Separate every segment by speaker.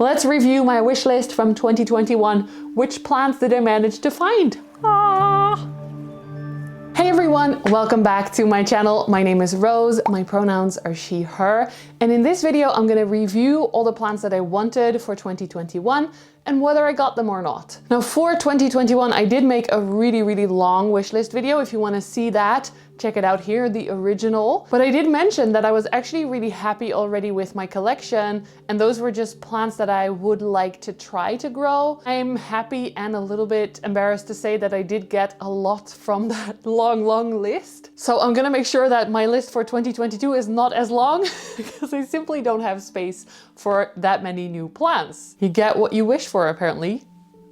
Speaker 1: Let's review my wish list from 2021. Which plants did I manage to find? Hey everyone, welcome back to my channel. My name is Rose, my pronouns are she, her, and in this video I'm gonna review all the plants that I wanted for 2021 and whether I got them or not. Now for 2021 I did make a really long wish list video. If you want to see that, check it out here, the original. But I did mention that I was actually really happy already with my collection, and those were just plants that I would like to try to grow. I'm happy and a little bit embarrassed to say that I did get a lot from that long list. So I'm gonna make sure that my list for 2022 is not as long because I simply don't have space for that many new plants. You get what you wish for, apparently.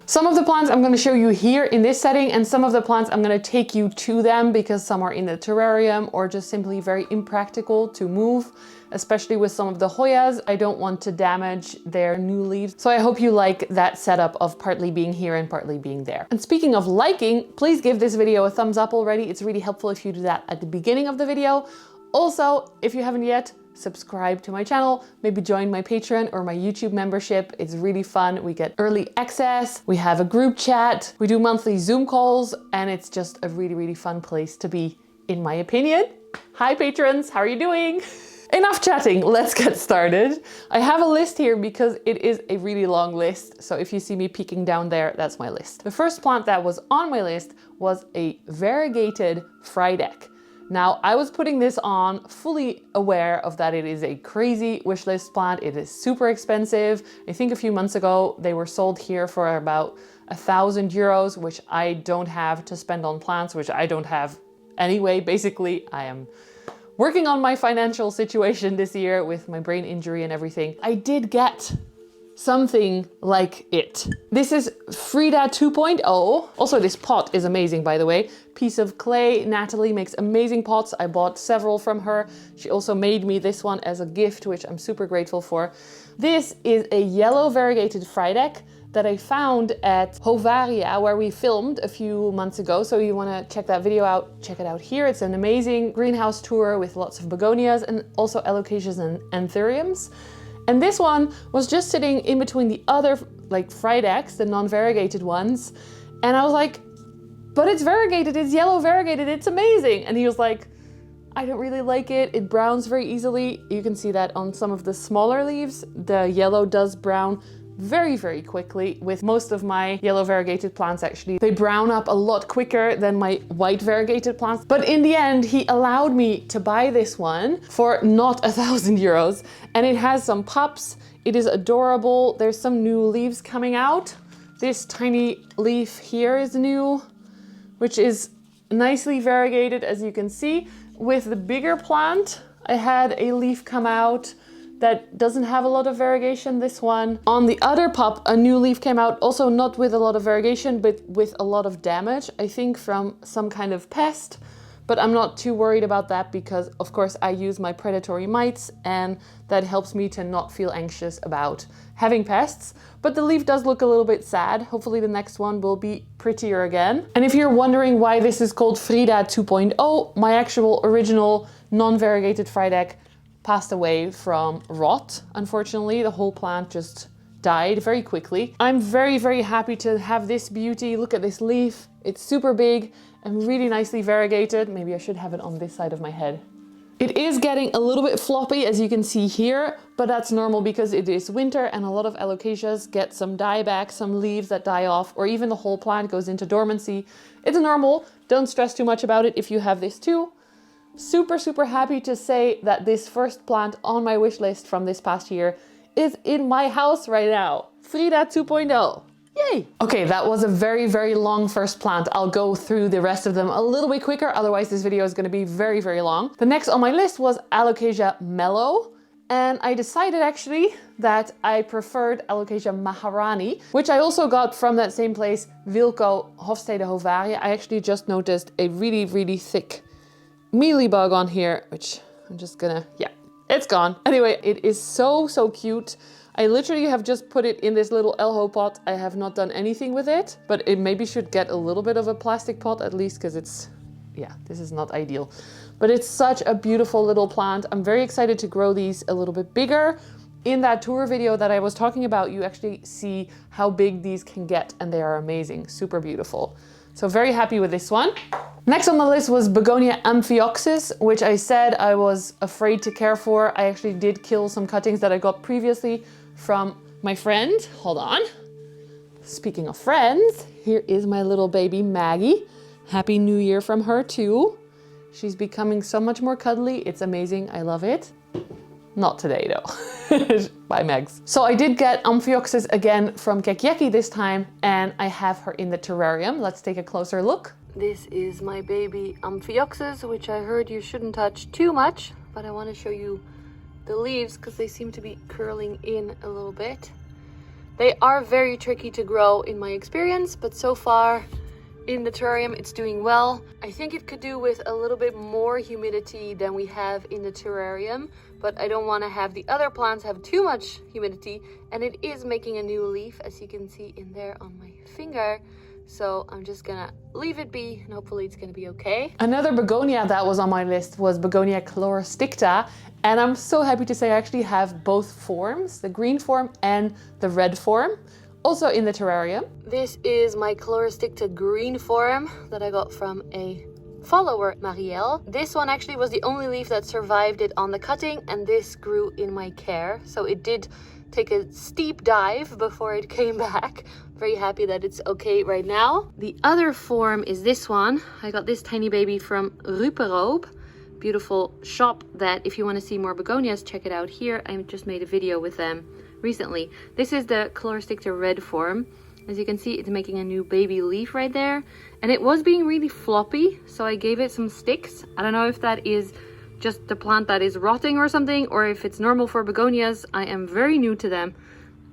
Speaker 1: Some of the plants I'm going to show you here in this setting, and some of the plants I'm going to take you to them because some are in the terrarium or just simply very impractical to move, especially with some of the Hoyas. I don't want to damage their new leaves. So I hope you like that setup of partly being here and partly being there. And speaking of liking, please give this video a thumbs up already. It's really helpful if you do that at the beginning of the video. Also, if you haven't yet, subscribe to my channel, maybe join my Patreon or my YouTube membership. It's really fun. We get early access, we have a group chat, we do monthly Zoom calls, and it's just a really fun place to be, in my opinion. Hi patrons, how are you doing? Enough chatting, let's get started. I have a list here because it is a really long list. So if you see me peeking down there, that's my list. The first plant that was on my list was a variegated Frydek. Now, I was putting this on fully aware of that it is a crazy wishlist plant. It is super expensive. I think a few months ago, they were sold here for about 1,000 euros, which I don't have to spend on plants, which I don't have anyway. Basically, I am working on my financial situation this year with my brain injury and everything. I did get something like it. This is Frida 2.0. Also, this pot is amazing, by the way. Piece of clay. Natalie makes amazing pots. I bought several from her. She also made me this one as a gift, which I'm super grateful for. This is a yellow variegated Frydek that I found at Hovaria, where we filmed a few months ago. So you want to check that video out, check it out here. It's an amazing greenhouse tour with lots of begonias and also alocasias and anthuriums. And this one was just sitting in between the other like Frydeks, the non-variegated ones. And I was like, but it's variegated, it's yellow variegated, it's amazing. And he was like, I don't really like it. It browns very easily. You can see that on some of the smaller leaves. The yellow does brown very quickly. With most of my yellow variegated plants, actually, they brown up a lot quicker than my white variegated plants. But in the end, he allowed me to buy this one for not 1,000 euros. And it has some pups. It is adorable. There's some new leaves coming out. This tiny leaf here is new, which is nicely variegated, as you can see. With the bigger plant, I had a leaf come out that doesn't have a lot of variegation, this one. On the other pup, a new leaf came out, also not with a lot of variegation, but with a lot of damage, I think from some kind of pest. But I'm not too worried about that because, of course, I use my predatory mites, and that helps me to not feel anxious about having pests. But the leaf does look a little bit sad. Hopefully the next one will be prettier again. And if you're wondering why this is called Frida 2.0, my actual original non-variegated Frydek passed away from rot. Unfortunately, the whole plant just died very quickly. I'm very happy to have this beauty. Look at this leaf. It's super big and really nicely variegated. Maybe I should have it on this side of my head. It is getting a little bit floppy, as you can see here, but that's normal because it is winter and a lot of alocasias get some dieback, some leaves that die off, or even the whole plant goes into dormancy. It's normal. Don't stress too much about it if you have this too. Super happy to say that this first plant on my wish list from this past year is in my house right now. Frida 2.0. Yay! Okay, that was a very long first plant. I'll go through the rest of them a little bit quicker, otherwise this video is going to be very long. The next on my list was Alocasia melo, and I decided actually that I preferred Alocasia maharani, which I also got from that same place, Wilco Hofstede Hovaria. I actually just noticed a really thick mealybug on here, which I'm just gonna, yeah, it's gone. Anyway, it is so cute. I literally have just put it in this little elho pot. I have not done anything with it, but it maybe should get a little bit of a plastic pot at least, because it's, yeah, this is not ideal. But it's such a beautiful little plant. I'm very excited to grow these a little bit bigger. in that tour video that I was talking about, you actually see how big these can get, and they are amazing, super beautiful. So very happy with this one. Next on the list was Begonia amphioxus, which I said I was afraid to care for. I actually did kill some cuttings that I got previously from my friend. Hold on. Speaking of friends, here is my little baby Maggie. Happy New Year from her too. She's becoming so much more cuddly. It's amazing. I love it. Not today though. Bye Megs. So I did get amphioxus again from Kekieki this time, and I have her in the terrarium. Let's take a closer look. This is my baby amphioxus, which I heard you shouldn't touch too much, but I want to show you the leaves because they seem to be curling in a little bit. They are very tricky to grow in my experience, but so far in the terrarium it's doing well. I think it could do with a little bit more humidity than we have in the terrarium, but I don't want to have the other plants have too much humidity, and it is making a new leaf, as you can see in there on my finger. So I'm just gonna leave it be, and hopefully it's gonna be okay. Another begonia that was on my list was Begonia chlorosticta, and I'm so happy to say I actually have both forms, the green form and the red form, also in the terrarium. This is my chlorosticta green form that I got from a follower, Marielle. This one actually was the only leaf that survived it on the cutting, and this grew in my care. So it did take a steep dive before it came back. Very happy that it's okay right now. The other form is this one. I got this tiny baby from Ruperoop. Beautiful shop that if you want to see more begonias, check it out here. I just made a video with them recently. This is the chlorosticta red form. As you can see, it's making a new baby leaf right there. And it was being really floppy, so I gave it some sticks. I don't know if that is just the plant that is rotting or something, or if it's normal for begonias. I am very new to them,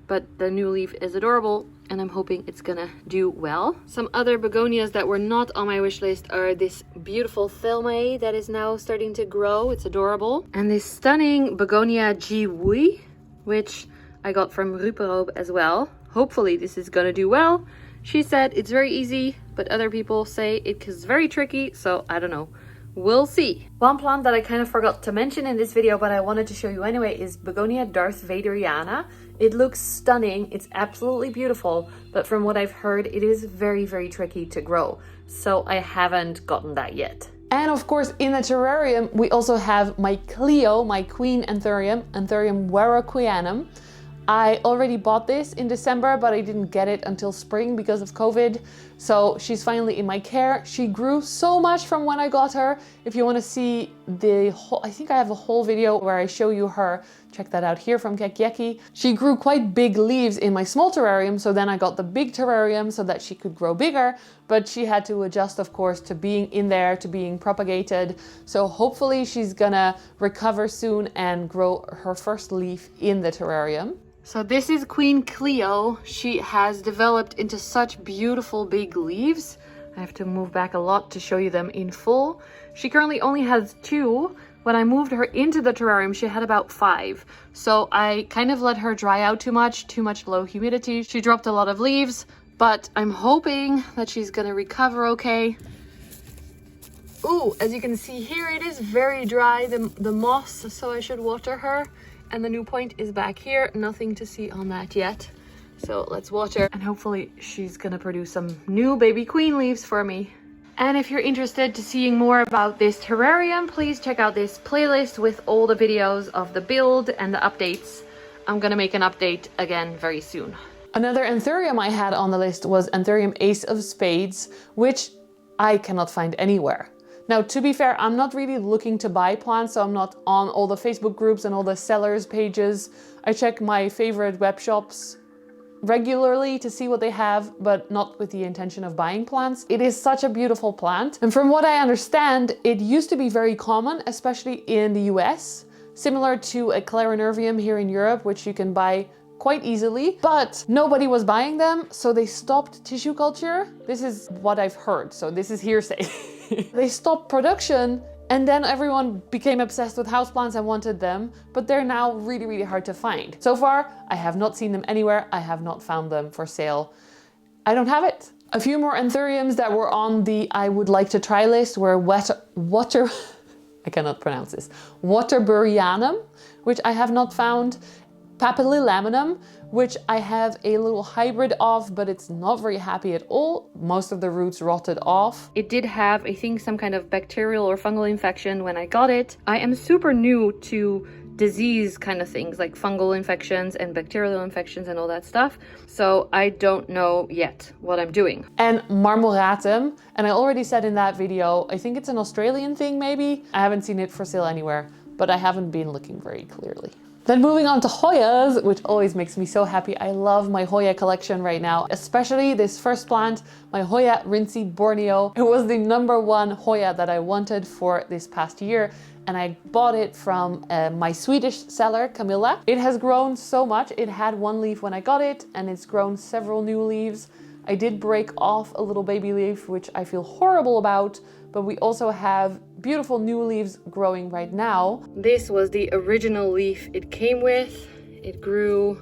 Speaker 1: but the new leaf is adorable, and I'm hoping it's gonna do well. Some other begonias that were not on my wish list are this beautiful thelmae that is now starting to grow. It's adorable. And this stunning begonia jiewhoei, which I got from Ruperoop as well. Hopefully this is gonna do well. She said it's very easy, but other people say it is very tricky, so I don't know. We'll see. One plant that I kind of forgot to mention in this video, but I wanted to show you anyway, is Begonia darthvaderiana. It looks stunning, it's absolutely beautiful, but from what I've heard, it is very, very tricky to grow. So I haven't gotten that yet. And of course, in the terrarium, we also have my Clio, my queen Anthurium, Anthurium warocqueanum. I already bought this in December, but I didn't get it until spring because of COVID. So she's finally in my care. She grew so much from when I got her. If you want to see the whole, I think I have a whole video where I show you her. Check that out here from Kekieki. She grew quite big leaves in my small terrarium, so then I got the big terrarium so that she could grow bigger, but she had to adjust, of course, to being in there, to being propagated. So hopefully she's gonna recover soon and grow her first leaf in the terrarium. So this is Queen Clio. She has developed into such beautiful big leaves. I have to move back a lot to show you them in full. She currently only has 2. When I moved her into the terrarium, she had about 5. So I kind of let her dry out too much low humidity. She dropped a lot of leaves, but I'm hoping that she's gonna recover okay. Ooh, as you can see here, it is very dry, the moss, so I should water her. And the new point is back here, nothing to see on that yet. So let's water, and hopefully she's gonna produce some new baby queen leaves for me. And if you're interested to seeing more about this terrarium, please check out this playlist with all the videos of the build and the updates. I'm gonna make an update again very soon. Another Anthurium I had on the list was Anthurium Ace of Spades, which I cannot find anywhere. Now, to be fair, I'm not really looking to buy plants, so I'm not on all the Facebook groups and all the sellers pages. I check my favorite web shops regularly to see what they have, but not with the intention of buying plants. It is such a beautiful plant. And from what I understand, it used to be very common, especially in the US, similar to a Clarinervium here in Europe, which you can buy quite easily, but nobody was buying them, so they stopped tissue culture. This is what I've heard, so this is hearsay. They stopped production, and then everyone became obsessed with houseplants and wanted them, but they're now really, really hard to find. So far, I have not seen them anywhere. I have not found them for sale. I don't have it. A few more Anthuriums that were on the I would like to try list were I cannot pronounce this, waterburyanum, which I have not found. papililaminum, which I have a little hybrid of, but it's not very happy at all. Most of the roots rotted off. It did have, I think, some kind of bacterial or fungal infection when I got it. I am super new to disease kind of things like fungal infections and bacterial infections and all that stuff. So I don't know yet what I'm doing. And marmoratum, and I already said in that video, I think it's an Australian thing maybe. I haven't seen it for sale anywhere, but I haven't been looking very clearly. Then moving on to Hoyas, which always makes me so happy. I love my Hoya collection right now, especially this first plant, my Hoya rintzii Borneo. It was the #1 Hoya that I wanted for this past year, and I bought it from my Swedish seller, Camilla. It has grown so much. It had 1 leaf when I got it, and it's grown several new leaves. I did break off a little baby leaf, which I feel horrible about, but we also have beautiful new leaves growing right now. This was the original leaf it came with. It grew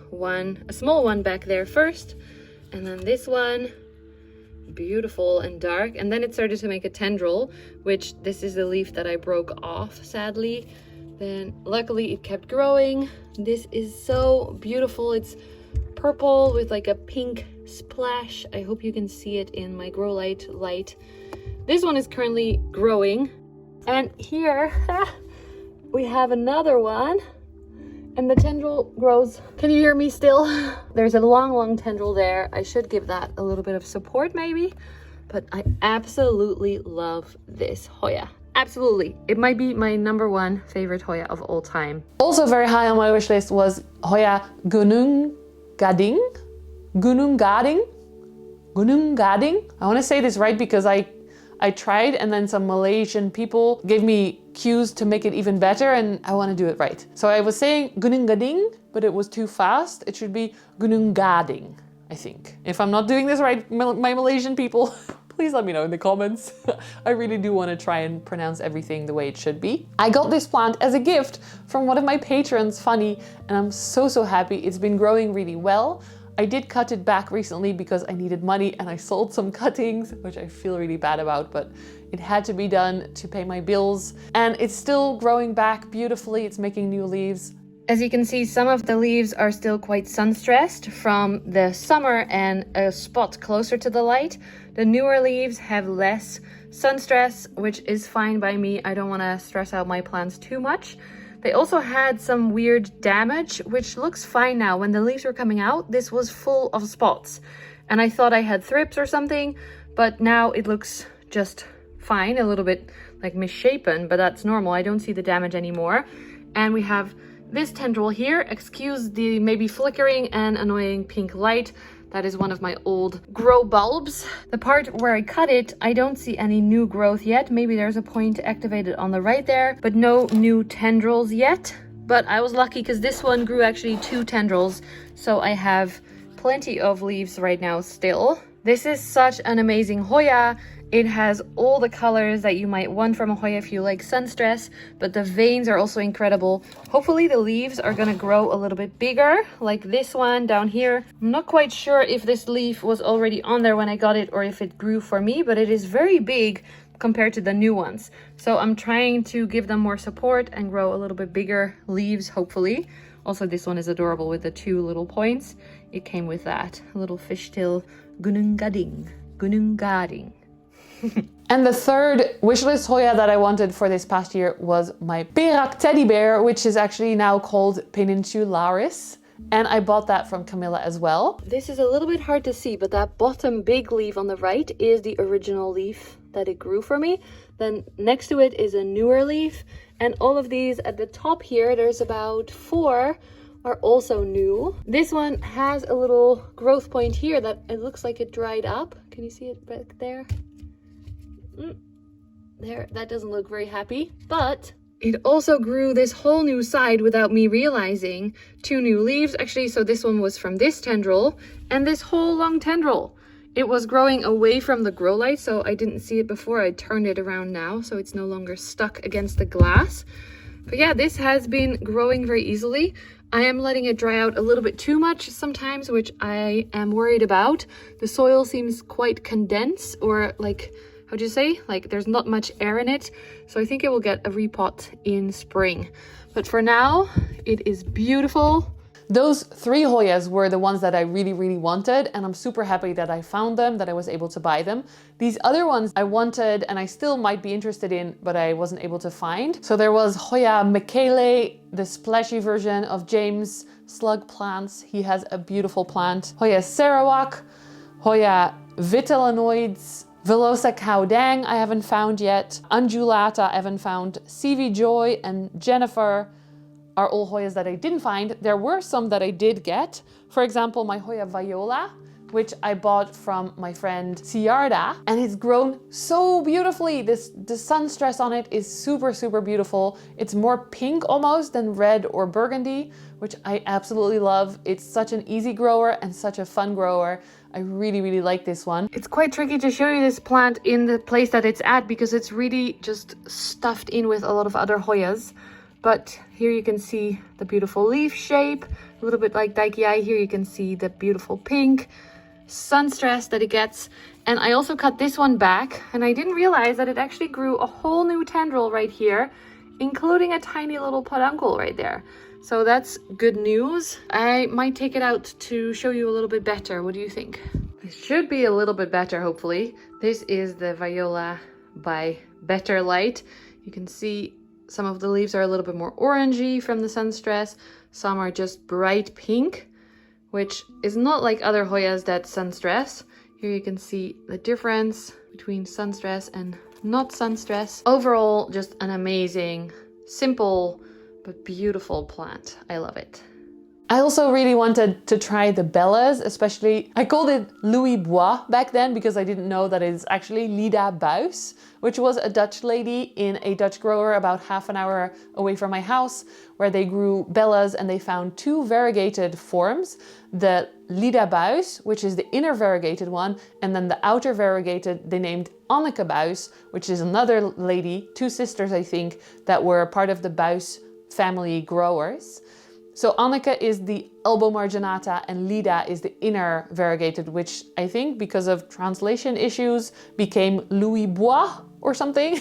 Speaker 1: a small one back there first, and then this one, beautiful and dark, and then it started to make a tendril, which this is the leaf that I broke off, sadly. Then luckily it kept growing. This is so beautiful. It's purple with like a pink splash. I hope you can see it in my grow light. This one is currently growing, and here we have another one, and the tendril grows. Can you hear me still? There's a long tendril there. I should give that a little bit of support maybe, but I absolutely love this Hoya. Absolutely. It might be my #1 favorite Hoya of all time. Also very high on my wish list was Hoya Gunung, Gading. Gunung, Gading. Gunung, Gading. I want to say this right because I tried, and then some Malaysian people gave me cues to make it even better, and I want to do it right. So I was saying Gunung Gading, but it was too fast. It should be Gunung Gading, I think. If I'm not doing this right, my Malaysian people, please let me know in the comments. I really do want to try and pronounce everything the way it should be. I got this plant as a gift from one of my patrons, Funny, and I'm so happy. It's been growing really well. I did cut it back recently because I needed money, and I sold some cuttings, which I feel really bad about, but it had to be done to pay my bills. And it's still growing back beautifully. It's making new leaves. As you can see, some of the leaves are still quite sun-stressed from the summer and a spot closer to the light. The newer leaves have less sun stress, which is fine by me. I don't want to stress out my plants too much. They also had some weird damage, which looks fine now. When the leaves were coming out, this was full of spots, and I thought I had thrips or something, but now it looks just fine, a little bit like misshapen, but that's normal. I don't see the damage anymore. And we have this tendril here. Excuse the maybe flickering and annoying pink light. That is one of my old grow bulbs. The part where I cut it, I don't see any new growth yet. Maybe there's a point to activate it on the right there, but no new tendrils yet. But I was lucky because this one grew actually 2 tendrils. So I have plenty of leaves right now still. This is such an amazing Hoya. It has all the colors that you might want from a Hoya if you like sun stress, but the veins are also incredible. Hopefully the leaves are gonna grow a little bit bigger, like this one down here. I'm not quite sure if this leaf was already on there when I got it or if it grew for me, but it is very big compared to the new ones. So I'm trying to give them more support and grow a little bit bigger leaves, hopefully. Also, this one is adorable with the 2 little points. It came with that little fishtail Gunung Gading. Gunung Gading. And the third wishlist Hoya that I wanted for this past year was my perak teddy bear, which is actually now called peninsularis. And I bought that from Camilla as well. This is a little bit hard to see, but that bottom big leaf on the right is the original leaf that it grew for me. Then next to it is a newer leaf. And all of these at the top here, there's about 4 are also new. This one has a little growth point here that it looks like it dried up. Can you see it back there? There, that doesn't look very happy, but it also grew this whole new side without me realizing. 2 new leaves actually, so this one was from this tendril and this whole long tendril. It was growing away from the grow light, so I didn't see it before. I turned it around now, so it's no longer stuck against the glass. But yeah, this has been growing very easily. I am letting it dry out a little bit too much sometimes, which I am worried about. The soil seems quite condensed, or like, how'd you say? Like there's not much air in it. So I think it will get a repot in spring. But for now, it is beautiful. Those 3 Hoyas were the ones that I really wanted, and I'm super happy that I found them, that I was able to buy them. These other ones I wanted and I still might be interested in, but I wasn't able to find. So there was Hoya Michelle, the splashy version of James' slug plants. He has a beautiful plant. Hoya Sarawak, Hoya Vitellinoides, Velosa Gading I haven't found yet, Undulata I haven't found, CV Joy and Jennifer are all Hoyas that I didn't find. There were some that I did get. For example, my Hoya Viola, which I bought from my friend Ciarda, and it's grown so beautifully. The sun stress on it is super beautiful. It's more pink almost than red or burgundy, which I absolutely love. It's such an easy grower and such a fun grower. I really like this one. It's quite tricky to show you this plant in the place that it's at because it's really just stuffed in with a lot of other Hoyas. But here you can see the beautiful leaf shape, a little bit like Daikii. Here you can see the beautiful pink sun stress that it gets. And I also cut this one back, and I didn't realize that it actually grew a whole new tendril right here, including a tiny little peduncle right there. So that's good news. I might take it out to show you a little bit better. What do you think? It should be a little bit better, hopefully. This is the Viola by Better Light. You can see some of the leaves are a little bit more orangey from the sun stress. Some are just bright pink, which is not like other Hoyas that sun stress. Here you can see the difference between sun stress and not sun stress. Overall, just an amazing, simple, but beautiful plant. I love it. I also really wanted to try the bellas, especially, I called it Luis Bois back then because I didn't know that it's actually Luis Bois, which was a Dutch lady in a Dutch grower about half an hour away from my house, where they grew bellas and they found 2 variegated forms, the Luis Bois, which is the inner variegated one, and then the outer variegated they named Anneke Buis, which is another lady, 2 sisters I think, that were part of the Buis family growers. So Anneke is the elbow marginata and Lida is the inner variegated, which I think because of translation issues became Luis Bois or something.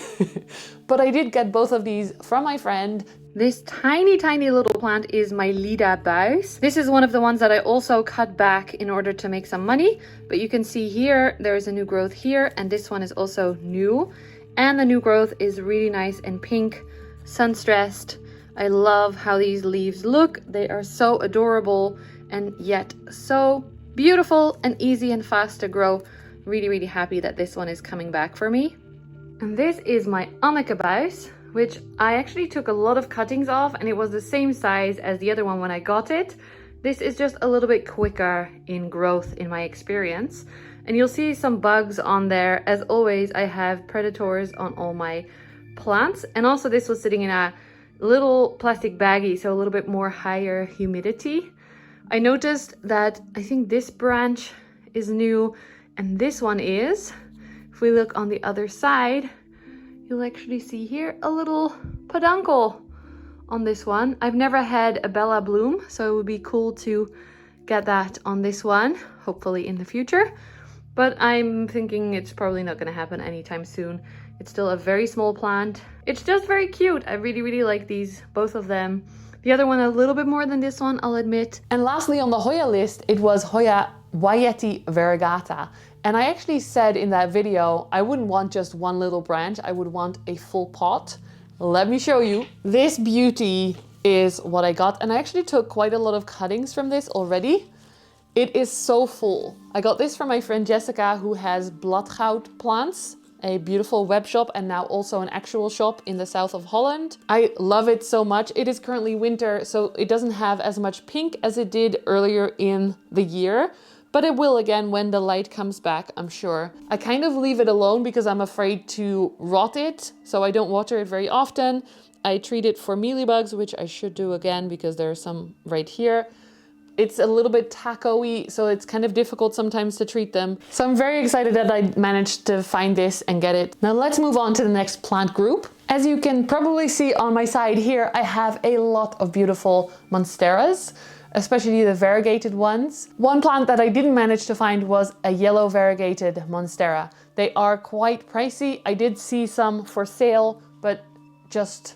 Speaker 1: But I did get both of these from my friend. This tiny little plant is my Luis Bois. This is one of the ones that I also cut back in order to make some money. But you can see here, there is a new growth here, and this one is also new. And the new growth is really nice and pink, sun-stressed. I love how these leaves look. They are so adorable and yet so beautiful and easy and fast to grow. Really happy that this one is coming back for me. And this is my Anneke Buis, which I actually took a lot of cuttings off, and it was the same size as the other one when I got it. This is just a little bit quicker in growth in my experience. And you'll see some bugs on there. As always, I have predators on all my plants. And also this was sitting in a little plastic baggie, so a little bit more higher humidity. I noticed that I think this branch is new and this one is. If we look on the other side, you'll actually see here a little peduncle on this one. I've never had a Bella bloom, so it would be cool to get that on this one, hopefully in the future. But I'm thinking it's probably not going to happen anytime soon. It's still a very small plant. It's just very cute. I really like these, both of them. The other one a little bit more than this one, I'll admit. And lastly on the Hoya list, it was Hoya Waieti variegata. And I actually said in that video, I wouldn't want just one little branch, I would want a full pot. Let me show you. This beauty is what I got. And I actually took quite a lot of cuttings from this already. It is so full. I got this from my friend Jessica, who has Bladgoud plants, a beautiful web shop and now also an actual shop in the south of Holland. I love it so much. It is currently winter, so it doesn't have as much pink as it did earlier in the year, but it will again when the light comes back, I'm sure. I kind of leave it alone because I'm afraid to rot it, so I don't water it very often. I treat it for mealybugs, which I should do again because there are some right here. It's a little bit taco-y, so it's kind of difficult sometimes to treat them. So I'm very excited that I managed to find this and get it. Now let's move on to the next plant group. As you can probably see on my side here, I have a lot of beautiful monsteras, especially the variegated ones. One plant that I didn't manage to find was a yellow variegated monstera. They are quite pricey. I did see some for sale, but just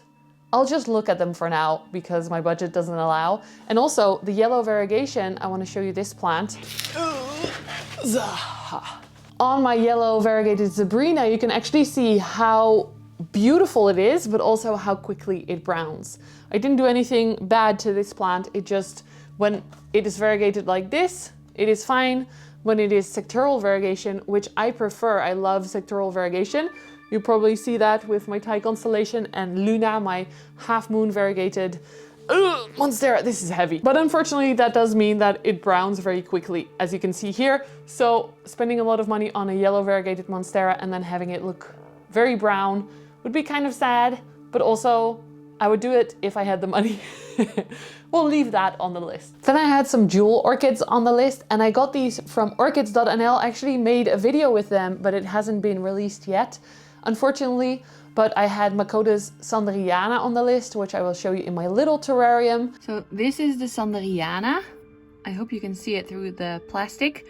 Speaker 1: I'll just look at them for now because my budget doesn't allow. And also the yellow variegation, I want to show you this plant. On my yellow variegated Zebrina, you can actually see how beautiful it is, but also how quickly it browns. I didn't do anything bad to this plant. It just, when it is variegated like this, it is fine. When it is sectoral variegation, which I prefer, I love sectoral variegation. You probably see that with my Thai constellation and Luna, my half moon variegated Monstera. This is heavy. But unfortunately, that does mean that it browns very quickly, as you can see here. So spending a lot of money on a yellow variegated Monstera and then having it look very brown would be kind of sad, but also I would do it if I had the money. We'll leave that on the list. Then I had some jewel orchids on the list, and I got these from orchids.nl. I actually made a video with them, but it hasn't been released yet, unfortunately. But I had Makota's Sanderiana on the list, which I will show you in my little terrarium. So this is the Sanderiana. I hope you can see it through the plastic.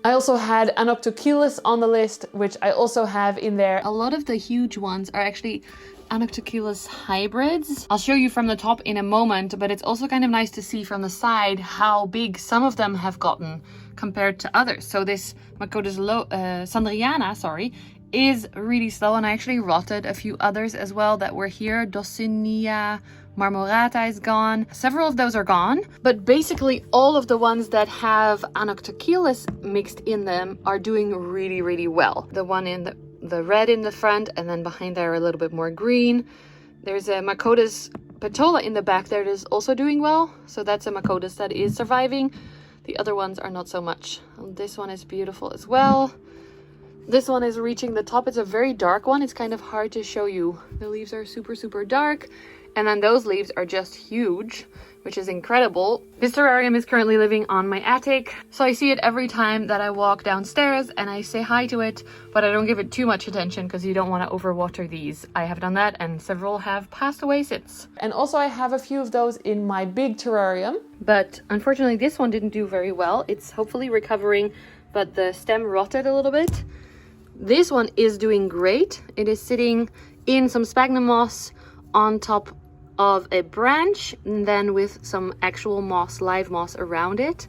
Speaker 1: I also had Anoptocoelus on the list, which I also have in there. A lot of the huge ones are actually Anoptocoelus hybrids. I'll show you from the top in a moment, but it's also kind of nice to see from the side how big some of them have gotten compared to others. So this Makota's Sanderiana, is really slow, and I actually rotted a few others as well that were here. Docinia marmorata is gone. Several of those are gone, but basically all of the ones that have Anoptocoelus mixed in them are doing really, really well. The one in the red in the front, and then behind there a little bit more green. There's a Makota's petola in the back there that is also doing well. So that's a Makota's that is surviving. The other ones are not so much. This one is beautiful as well. This one is reaching the top. It's a very dark one. It's kind of hard to show you. The leaves are super, super dark. And then those leaves are just huge, which is incredible. This terrarium is currently living on my attic, so I see it every time that I walk downstairs, and I say hi to it, but I don't give it too much attention because you don't want to overwater these. I have done that, and several have passed away since. And also I have a few of those in my big terrarium, but unfortunately this one didn't do very well. It's hopefully recovering, but the stem rotted a little bit. This one is doing great. It is sitting in some sphagnum moss on top of a branch, and then with some actual moss, live moss around it.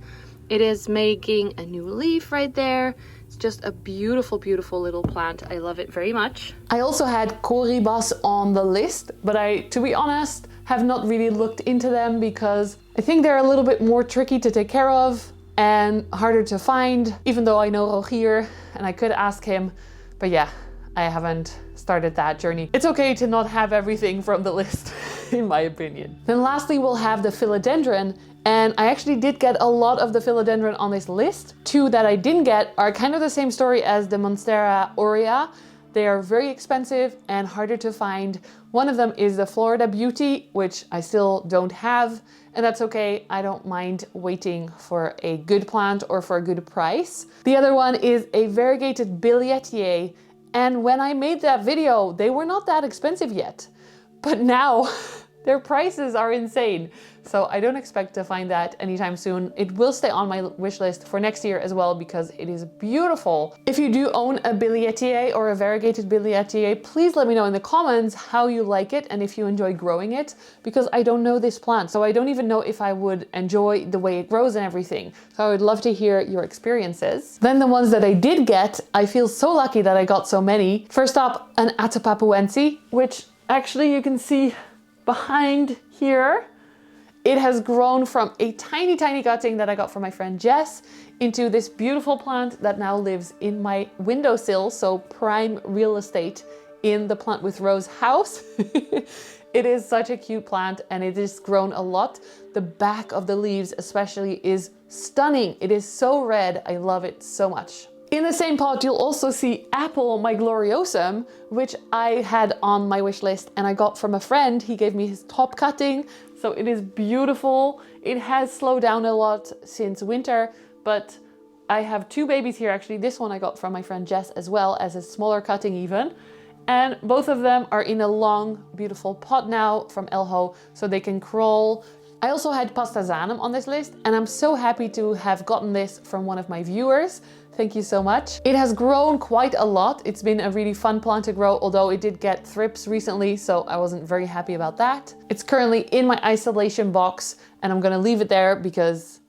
Speaker 1: It is making a new leaf right there. It's just a beautiful, beautiful little plant. I love it very much. I also had Corybas on the list, but I, to be honest, have not really looked into them because I think they're a little bit more tricky to take care of and harder to find, even though I know Rogier and I could ask him, but yeah, I haven't started that journey. It's okay to not have everything from the list, in my opinion. Then lastly, we'll have the philodendron, and I actually did get a lot of the philodendron on this list. Two that I didn't get are kind of the same story as the Monstera aurea. They are very expensive and harder to find. One of them is the Florida Beauty, which I still don't have, and that's okay. I don't mind waiting for a good plant or for a good price. The other one is a variegated Billietier, and when I made that video, they were not that expensive yet, but now their prices are insane. So I don't expect to find that anytime soon. It will stay on my wish list for next year as well because it is beautiful. If you do own a Billietier or a variegated Billietier, please let me know in the comments how you like it and if you enjoy growing it, because I don't know this plant. So I don't even know if I would enjoy the way it grows and everything. So I would love to hear your experiences. Then the ones that I did get, I feel so lucky that I got so many. First up, an Atapapuense, which actually you can see behind here. It has grown from a tiny, tiny cutting that I got from my friend Jess into this beautiful plant that now lives in my windowsill, so prime real estate in the Plant with Rose house. It is such a cute plant and it has grown a lot. The back of the leaves especially is stunning. It is so red. I love it so much. In the same pot, you'll also see Apple My Gloriosum, which I had on my wish list and I got from a friend. He gave me his top cutting. So it is beautiful. It has slowed down a lot since winter, but I have two babies here actually. This one I got from my friend Jess as well, as a smaller cutting even. And both of them are in a long, beautiful pot now from Elho, so they can crawl I also had pastazanum on this list, and I'm so happy to have gotten this from one of my viewers. Thank you so much. It has grown quite a lot. It's been a really fun plant to grow, although it did get thrips recently, so I wasn't very happy about that. It's currently in my isolation box, and I'm gonna leave it there because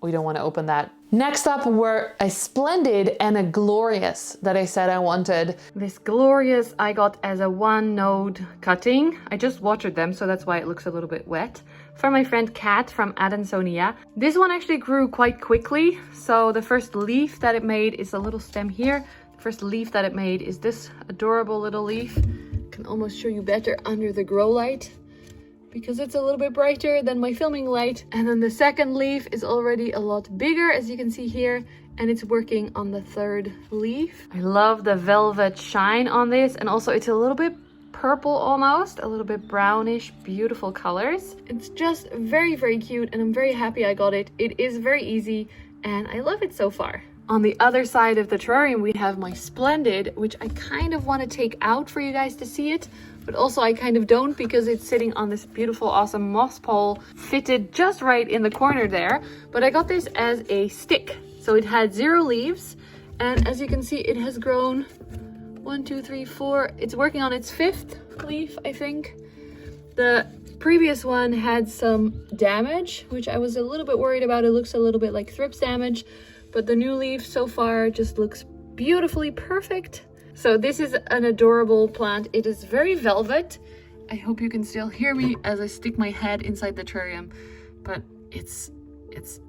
Speaker 1: we don't want to open that. Next up were a splendid and a glorious that I said I wanted. This glorious I got as a 1-node cutting. I just watered them, so that's why it looks a little bit wet. From my friend Kat from Adansonia. This one actually grew quite quickly. So the first leaf that it made is a little stem here. The first leaf that it made is this adorable little leaf. I can almost show you better under the grow light, because it's a little bit brighter than my filming light. And then the second leaf is already a lot bigger, as you can see here, and it's working on the third leaf. I love the velvet shine on this, and also it's a little bit purple almost, a little bit brownish, beautiful colors. It's just very, very cute, and I'm very happy I got it. It is very easy, and I love it so far. On the other side of the terrarium, we have my splendid, which I kind of want to take out for you guys to see it, but also I kind of don't, because it's sitting on this beautiful, awesome moss pole fitted just right in the corner there. But I got this as a stick. So it had 0 leaves, and as you can see, it has grown 1, 2, 3, 4. It's working on its 5th leaf, I think. The previous one had some damage, which I was a little bit worried about. It looks a little bit like thrips damage, but the new leaf so far just looks beautifully perfect. So this is an adorable plant. It is very velvet. I hope you can still hear me as I stick my head inside the terrarium, but it's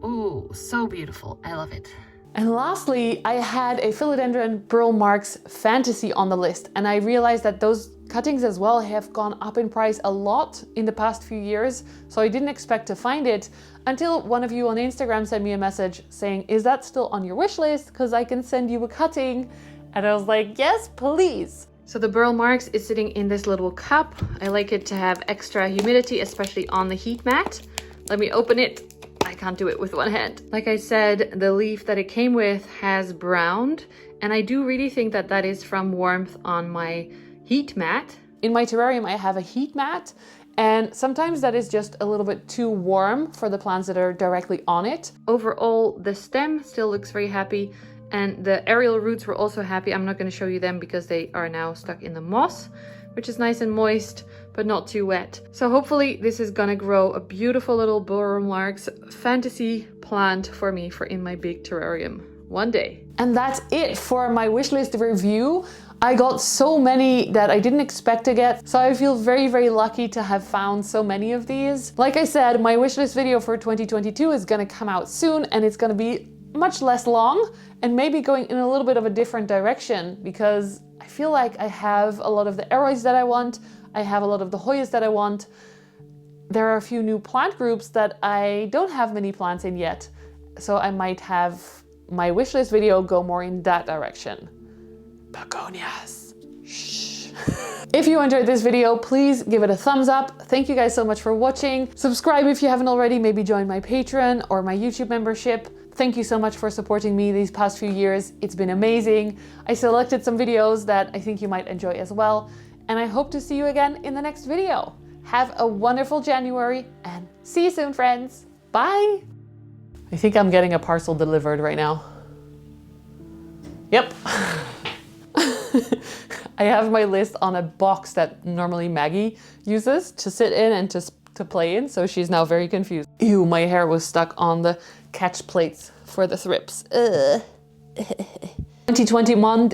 Speaker 1: oh, so beautiful. I love it. And lastly, I had a philodendron burl marks fantasy on the list, and I realized that those cuttings as well have gone up in price a lot in the past few years, so I didn't expect to find it until one of you on Instagram sent me a message saying, is that still on your wish list? Because I can send you a cutting. And I was like, yes, please. So the burl marks is sitting in this little cup. I like it to have extra humidity, especially on the heat mat. Let me open it. I can't do it with one hand. Like I said, the leaf that it came with has browned, and I do really think that that is from warmth on my heat mat. In my terrarium, I have a heat mat, and sometimes that is just a little bit too warm for the plants that are directly on it. Overall, the stem still looks very happy, and the aerial roots were also happy. I'm not going to show you them because they are now stuck in the moss, which is nice and moist, but not too wet. So hopefully this is gonna grow a beautiful little burl marks fantasy plant for me for in my big terrarium one day. And that's it for my wishlist review. I got so many that I didn't expect to get, so I feel very, very lucky to have found so many of these. Like I said, my wishlist video for 2022 is gonna come out soon, and it's gonna be much less long and maybe going in a little bit of a different direction, because I feel like I have a lot of the aroids that I want. I have a lot of the Hoyas that I want. There are a few new plant groups that I don't have many plants in yet, so I might have my wishlist video go more in that direction. Begonias. Shh. If you enjoyed this video, please give it a thumbs up. Thank you guys so much for watching. Subscribe if you haven't already. Maybe join my Patreon or my YouTube membership. Thank you so much for supporting me these past few years. It's been amazing. I selected some videos that I think you might enjoy as well, and I hope to see you again in the next video. Have a wonderful January, and see you soon, friends. Bye. I think I'm getting a parcel delivered right now. Yep. I have my list on a box that normally Maggie uses to sit in and to play in, so she's now very confused. Ew, my hair was stuck on the catch plates for the thrips. 2021.